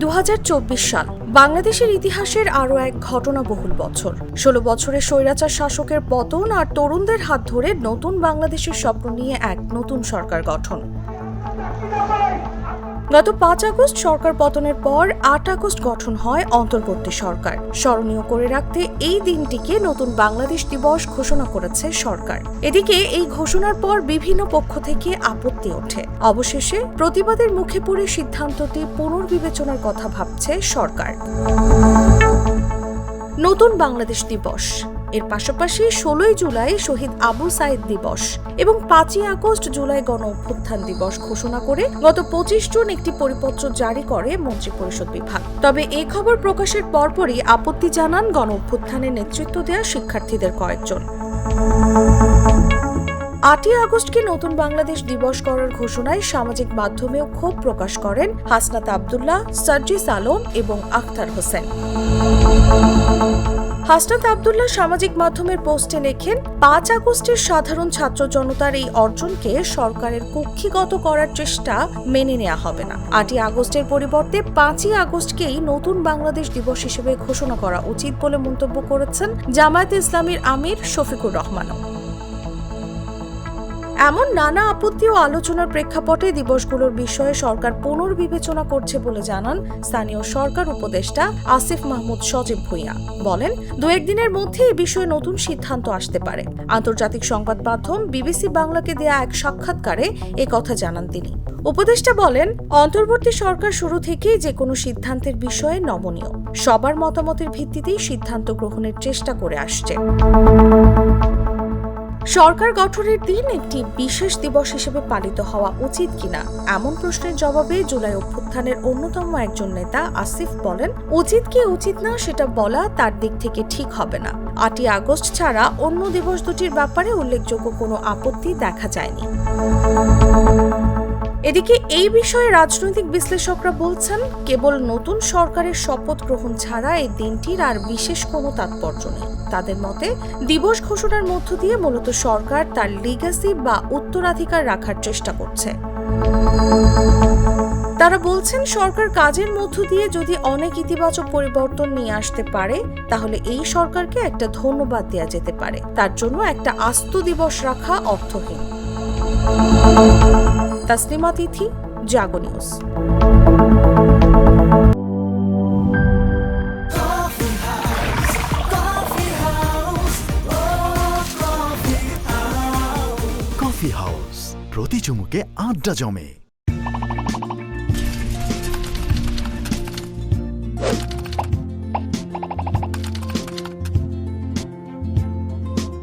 2024 সাল বাংলাদেশের ইতিহাসের আরও এক ঘটনাবহুল বছর। 16 বছরের স্বৈরাচার শাসকের পতন আর তরুণদের হাত ধরে নতুন বাংলাদেশের স্বপ্ন নিয়ে এক নতুন সরকার গঠন। গত 5 আগস্ট সরকার পতনের পর 8 আগস্ট গঠন হয় অন্তর্বর্তী সরকার। স্মরণীয় করে রাখতে এই দিনটিকে নতুন বাংলাদেশ দিবস ঘোষণা করেছে সরকার। এদিকে এই ঘোষণার পর বিভিন্ন পক্ষ থেকে আপত্তি ওঠে। অবশেষে প্রতিবাদের মুখে পড়ে সিদ্ধান্তটি পুনর্বিবেচনার কথা ভাবছে সরকার। নতুন বাংলাদেশ দিবস এর পাশাপাশি 16 জুলাই শহীদ আবু সাইদ দিবস এবং 5 আগস্ট জুলাই গণ অভ্যুত্থান দিবস ঘোষণা করে গত 25 জুন একটি পরিপত্র জারি করে মন্ত্রিপরিষদ বিভাগ। তবে এই খবর প্রকাশের পরপরই আপত্তি জানান গণ অভ্যুত্থানে নেতৃত্ব দেওয়া শিক্ষার্থীদের কয়েকজন। 8 আগস্টকে নতুন বাংলাদেশ দিবস করার ঘোষণায় সামাজিক মাধ্যমেও ক্ষোভ প্রকাশ করেন হাসনাত আব্দুল্লাহ, সার্জিস আলম এবং আখতার হোসেন। হাসনাত আব্দুল্লাহ সামাজিক মাধ্যমের পোস্টে লেখেন, 5 আগস্টের সাধারণ ছাত্র জনতার এই অর্জনকে সরকারের কক্ষিগত করার চেষ্টা মেনে নেওয়া হবে না। 8 আগস্টের পরিবর্তে 5 আগস্টকেই নতুন বাংলাদেশ দিবস হিসেবে ঘোষণা করা উচিত বলে মন্তব্য করেছেন জামায়াতে ইসলামীর আমির শফিকুর রহমানও। এমন নানা আপত্তি ও আলোচনার প্রেক্ষাপটে দিবসগুলোর বিষয়ে সরকার পুনর্বিবেচনা করছে বলে জানান স্থানীয় সরকার উপদেষ্টা আসিফ মাহমুদ সজীব ভুঁইয়া। বলেন, 2-1 দিনের মধ্যে এই বিষয়ে নতুন সিদ্ধান্ত আসতে পারে। আন্তর্জাতিক সংবাদ মাধ্যম বিবিসি বাংলাকে দেয়া এক সাক্ষাৎকারে এ কথা জানান তিনি। উপদেষ্টা বলেন, অন্তর্বর্তী সরকার শুরু থেকেই যে কোনো সিদ্ধান্তের বিষয়ে নমনীয়, সবার মতামতের ভিত্তিতেই সিদ্ধান্ত গ্রহণের চেষ্টা করে আসছে। সরকার গঠনের দিন একটি বিশেষ দিবস হিসেবে পালিত হওয়া উচিত কিনা এমন প্রশ্নের জবাবে জুলাই অভ্যুত্থানের অন্যতম একজন নেতা আসিফ বলেন, উচিত কি উচিত না সেটা বলা তার দিক থেকে ঠিক হবে না। 8 আগস্ট ছাড়া অন্য দিবস দুটির ব্যাপারে উল্লেখযোগ্য কোনো আপত্তি দেখা যায়নি। এদিকে এই বিষয়ে রাজনৈতিক বিশ্লেষকরা বলছেন, কেবল নতুন সরকারের শপথ গ্রহণ ছাড়া এই দিনটির আর বিশেষ কোনো তাৎপর্য নেই। তাদের মতে, দিবস ঘোষণার মধ্য দিয়ে মূলত সরকার তার লিগ্যাসি বা উত্তরাধিকার রাখার চেষ্টা করছে। তারা বলছেন, সরকার কাজের মধ্য দিয়ে যদি অনেক ইতিবাচক পরিবর্তন নিয়ে আসতে পারে তাহলে এই সরকারকে একটা ধন্যবাদ দেওয়া যেতে পারে। তার জন্য একটা আস্ত দিবস রাখা অর্থহীন। তাসলিমা তিথি, জাগো নিউজ। কফি হাউস, প্রতি চুমুকে আড্ডা জমে।